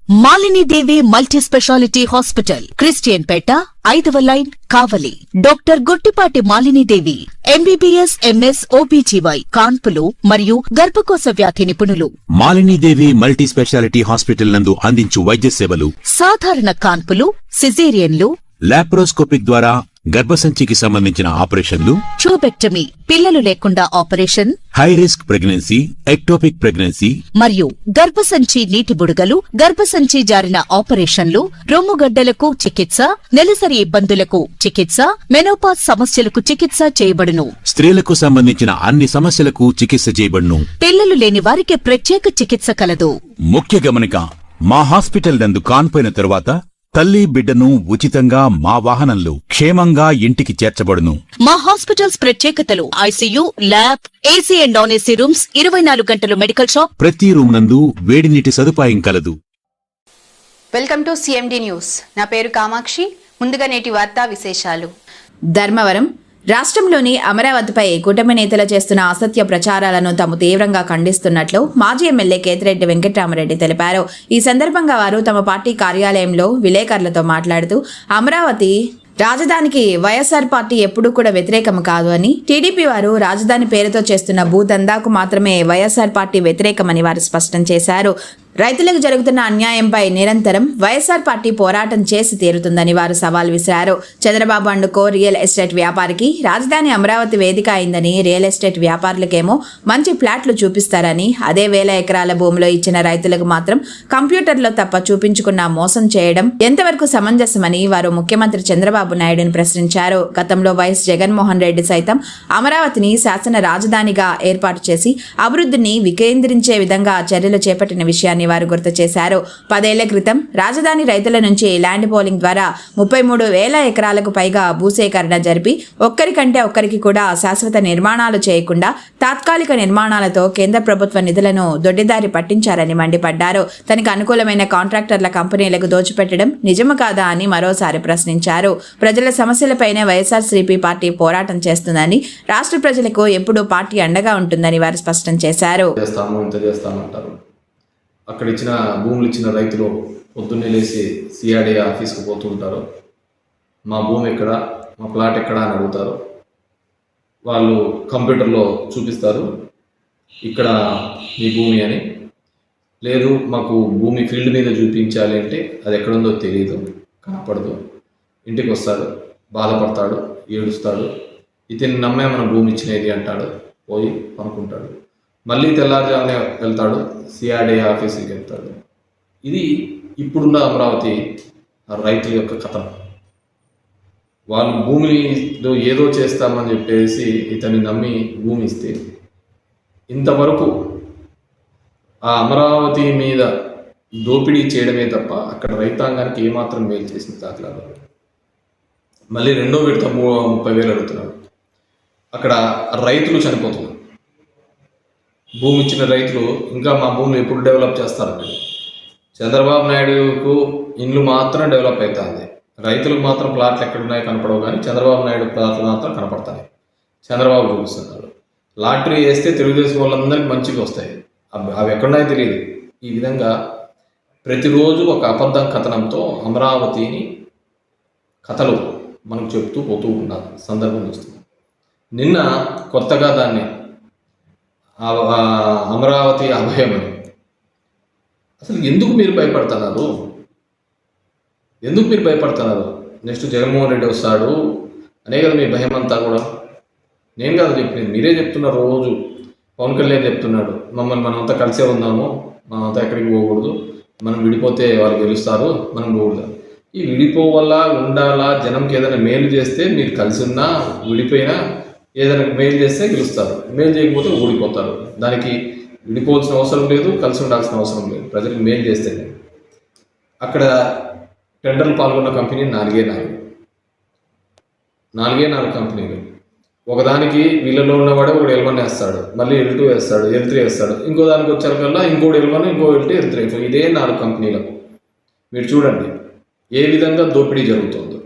Malini Devi multi speciality hospital, Christian Peta, 5వ line, Kavali. Doctor Guttipati Malinidevi, MBBS, MS, OBGY, కాన్పులు మరియు గర్భకోశ వ్యాధి నిపుణులు. మాలినీదేవి మల్టీ స్పెషాలిటీ హాస్పిటల్ నందు అందించు వైద్య సేవలు: సాధారణ కాన్పులు, సిజేరియన్లు, లాప్రోస్కోపిక్ ద్వారా గర్భసంచికి సంబంధించిన ఆపరేషన్లు, ట్యూబెక్టమీ, పిల్లలు లేకుండా operation, high risk pregnancy, ectopic pregnancy మరియు గర్భసంచి నీటి బుడగలు, గర్భసంచి జారిన ఆపరేషన్లు, రొమ్ముగడ్డలకు చికిత్స, నెలసరి ఇబ్బందులకు చికిత్స, మెనోపాజ్ సమస్యలకు చికిత్స చేయబడును. స్త్రీలకు సంబంధించిన అన్ని సమస్యలకు చికిత్స చేయబడును. పిల్లలు లేని వారికి ప్రత్యేక చికిత్స కలదు. ముఖ్య గమనిక: మా హాస్పిటల్ నందు కాన్పోయిన తరువాత తల్లి బిడ్డను ఉచితంగా మా వాహనంలో క్షేమంగా ఇంటికి చేర్చబడును. మా హాస్పిటల్స్ ప్రత్యేకతలు: ICU, lab, AC and non AC rooms, 24 గంటలు మెడికల్ షాప్, ప్రతి రూమ్ నందు వేడి నీటి సదుపాయం కలదు. Welcome to CMD news. నా పేరు కామాక్షి. ముందుగా నేటి వార్తా విశేషాలు. ధర్మవరం రాష్ట్రంలోని అమరావతిపై కూటమి నేతలు చేస్తున్న అసత్య ప్రచారాలను తాము తీవ్రంగా ఖండిస్తున్నట్లు మాజీ ఎమ్మెల్యే కేతిరెడ్డి వెంకట్రామరెడ్డి తెలిపారు. ఈ సందర్భంగా వారు తమ పార్టీ కార్యాలయంలో విలేకరులతో మాట్లాడుతూ అమరావతి రాజధానికి వైఎస్ఆర్ పార్టీ ఎప్పుడూ కూడా వ్యతిరేకం కాదు అని, టీడీపీ వారు రాజధాని పేరుతో చేస్తున్న భూదందాకు మాత్రమే వైఎస్ఆర్ పార్టీ వ్యతిరేకమని వారు స్పష్టం చేశారు. రైతులకు జరుగుతున్న అన్యాయంపై నిరంతరం వైఎస్ఆర్ పార్టీ పోరాటం చేసి తీరుతుందని వారు సవాల్ విసిరారు. చంద్రబాబు అండుకో రియల్ ఎస్టేట్ వ్యాపారికి రాజధాని అమరావతి వేదిక అయిందని, రియల్ ఎస్టేట్ వ్యాపారులకేమో మంచి ఫ్లాట్లు చూపిస్తారని, అదే 1000 ఎకరాల భూమిలో ఇచ్చిన రైతులకు మాత్రం కంప్యూటర్లో తప్ప చూపించుకున్న మోసం చేయడం ఎంతవరకు సమంజసమని వారు ముఖ్యమంత్రి చంద్రబాబు నాయుడుని ప్రశ్నించారు. గతంలో వైఎస్ జగన్మోహన్ రెడ్డి సైతం అమరావతిని శాసన రాజధానిగా ఏర్పాటు చేసి అభివృద్ధిని వికేంద్రించే విధంగా చర్యలు చేపట్టిన విషయాన్ని వారు గుర్తు చేశారు. 10 ఏళ్ల క్రితం రాజధాని రైతుల నుంచి ల్యాండ్ పోలింగ్ ద్వారా 33,000 ఎకరాలకు పైగా భూసేకరణ జరిపి ఒక్కరికంటే ఒక్కరికి కూడా శాశ్వత నిర్మాణాలు చేయకుండా తాత్కాలిక నిర్మాణాలతో కేంద్ర ప్రభుత్వ నిధులను దొడ్డిదారి పట్టించారని మండిపడ్డారు. తనకు అనుకూలమైన కాంట్రాక్టర్ల కంపెనీలకు దోచిపెట్టడం నిజము కాదా అని మరోసారి ప్రశ్నించారు. ప్రజల సమస్యలపైనే వైఎస్ఆర్సీపీ పార్టీ పోరాటం చేస్తుందని, రాష్ట్ర ప్రజలకు ఎప్పుడూ పార్టీ అండగా ఉంటుందని వారు స్పష్టం చేశారు. అక్కడ ఇచ్చిన భూములు ఇచ్చిన రైతులు పొద్దున్నే లేచి సిఆర్డీ ఆఫీస్కి పోతుంటారు. మా భూమి ఎక్కడ, మా ప్లాట్ ఎక్కడ అని అడుగుతారు. వాళ్ళు కంప్యూటర్లో చూపిస్తారు ఇక్కడ మీ భూమి అని. లేదు మాకు భూమి ఫీల్డ్ మీద చూపించాలి అంటే అది ఎక్కడుందో తెలియదు, కనపడదు. ఇంటికి వస్తాడు, బాధపడతాడు, ఏడుస్తాడు. ఇతన్ని నమ్మే మన భూమి ఇచ్చినది అంటాడు, పోయి అనుకుంటాడు. మళ్ళీ తెల్లారుజామునే వెళ్తాడు, సిఆర్డీ ఆఫీస్కి వెళ్తాడు. ఇది ఇప్పుడున్న అమరావతి రైతుల యొక్క కథనం. వాళ్ళు భూమిలో ఏదో చేస్తామని చెప్పేసి ఇతన్ని నమ్మి భూమి ఇస్తే ఇంతవరకు ఆ అమరావతి మీద దోపిడీ చేయడమే తప్ప అక్కడ రైతాంగానికి ఏమాత్రం మేలు చేసిన దాఖలాలు. మళ్ళీ రెండో విడత 30,000 అడుగుతున్నాడు. అక్కడ రైతులు చనిపోతున్నారు. భూమి ఇచ్చిన రైతులు ఇంకా మా భూమిని ఎప్పుడు డెవలప్ చేస్తారండి. చంద్రబాబు నాయుడుకు ఇండ్లు మాత్రం డెవలప్ అవుతుంది, రైతులకు మాత్రం ప్లాట్లు ఎక్కడున్నాయో కనపడవు. కానీ చంద్రబాబు నాయుడు ప్లాట్లు మాత్రం కనపడతాయి. చంద్రబాబు చూపిస్తున్నారు. లాటరీ వేస్తే తెలుగుదేశం వాళ్ళందరికీ మంచిగా వస్తాయి, అవి ఎక్కడున్నాయో తెలియదు. ఈ విధంగా ప్రతిరోజు ఒక అబద్ధం కథనంతో అమరావతిని కథలు మనకు చెప్తూ పోతూ ఉన్నారు సందర్భం చూస్తుంది. నిన్న కొత్తగా దాన్ని అమరావతి అభయమని. అసలు ఎందుకు మీరు భయపడుతున్నారు? ఎందుకు మీరు భయపడుతున్నారు? నెక్స్ట్ జగన్మోహన్ రెడ్డి వస్తాడు అనే కదా మీ భయం అంతా కూడా. నేను కాదు చెప్పింది, మీరే చెప్తున్నారు. రోజు పవన్ కళ్యాణ్ చెప్తున్నాడు, మమ్మల్ని మనమంతా కలిసే ఉందాము, మనమంతా ఎక్కడికి పోకూడదు, మనం విడిపోతే వాళ్ళు గెలుస్తారు, మనం పోకూడదు. ఈ విడిపోవాలా ఉండాలా? జనంకి ఏదైనా మేలు చేస్తే మీరు కలిసి ఉన్నా విడిపోయినా ఏదైనా మేలు చేస్తే గెలుస్తారు, మేలు చేయకపోతే ఓడిపోతారు. దానికి విడిపోవాల్సిన అవసరం లేదు, కలిసి ఉండాల్సిన అవసరం లేదు. ప్రజలకు మేలు చేస్తేనే. అక్కడ టెండర్లు పాల్గొన్న కంపెనీ 4 కంపెనీలు. ఒకదానికి వీళ్ళలో ఉన్నవాడే ఒకటి L1 వేస్తాడు, మళ్ళీ L2 వేస్తాడు, L3 వేస్తాడు. ఇంకో దానికి వచ్చాకల్లా ఇంకోటి L1, ఇంకో L2, L3. ఇదే 4 కంపెనీలకు. మీరు చూడండి ఏ విధంగా దోపిడీ జరుగుతుందో,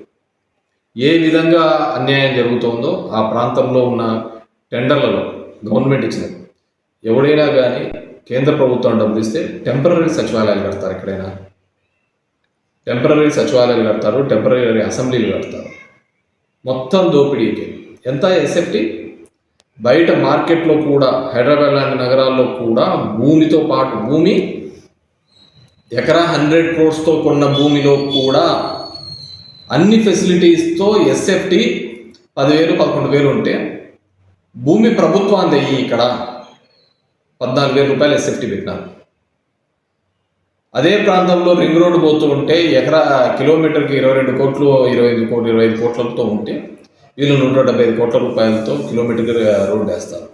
ఏ విధంగా అన్యాయం జరుగుతుందో. ఆ ప్రాంతంలో ఉన్న టెండర్లలో గవర్నమెంట్ ఇచ్చినది. ఎవడైనా కానీ కేంద్ర ప్రభుత్వం డబ్బులు ఇస్తే టెంపరీ సచివాలయాలు కడతారు. ఎక్కడైనా టెంపరీ సచివాలయాలు కడతారు, టెంపరీ అసెంబ్లీలు కడతారు. మొత్తం దోపిడీకి. ఎంత ఎస్ఎఫ్టీ? బయట మార్కెట్లో కూడా, హైదరాబాద్ లాంటి నగరాల్లో కూడా భూమితో పాటు, భూమి ఎకరా 100 crores కొన్న భూమిలో కూడా అన్ని ఫెసిలిటీస్తో ఎస్ఎఫ్టీ 10,000 11,000 ఉంటే, భూమి ప్రభుత్వాన్ని ఇక్కడ 14,000 రూపాయలు ఎస్ఎఫ్టీ పెట్టినారు. అదే ప్రాంతంలో రింగ్ రోడ్డు పోతూ ఉంటే కిలోమీటర్కి 22 కోట్లు, 25 కోట్లతో ఉంటే వీళ్ళు 175 కోట్ల రూపాయలతో కిలోమీటర్కి రోడ్డు వేస్తారు.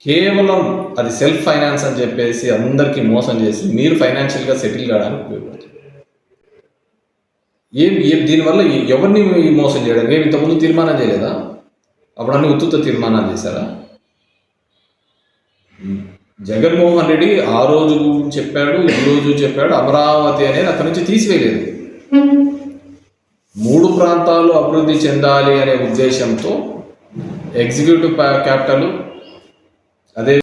కేవలం అది సెల్ఫ్ ఫైనాన్స్ అని చెప్పేసి అందరికీ మోసం చేసి మీరు ఫైనాన్షియల్గా సెటిల్ కావడానికి ఉపయోగపడుతుంది. దీనివల్ల ఎవరిని మోసం చేయడానికి ఏమి ఇంతకుముందు తీర్మానం చేయలేదా? అప్పుడు అన్ని ఉత్తుత తీర్మానాలు చేశారా? జగన్మోహన్ రెడ్డి ఆ రోజు చెప్పాడు, ఈ రోజు చెప్పాడు, అమరావతి అనేది అక్కడి నుంచి తీసివేయలేదు. 3 ప్రాంతాలు అభివృద్ధి చెందాలి అనే ఉద్దేశంతో ఎగ్జిక్యూటివ్ క్యాపిటల్, అదే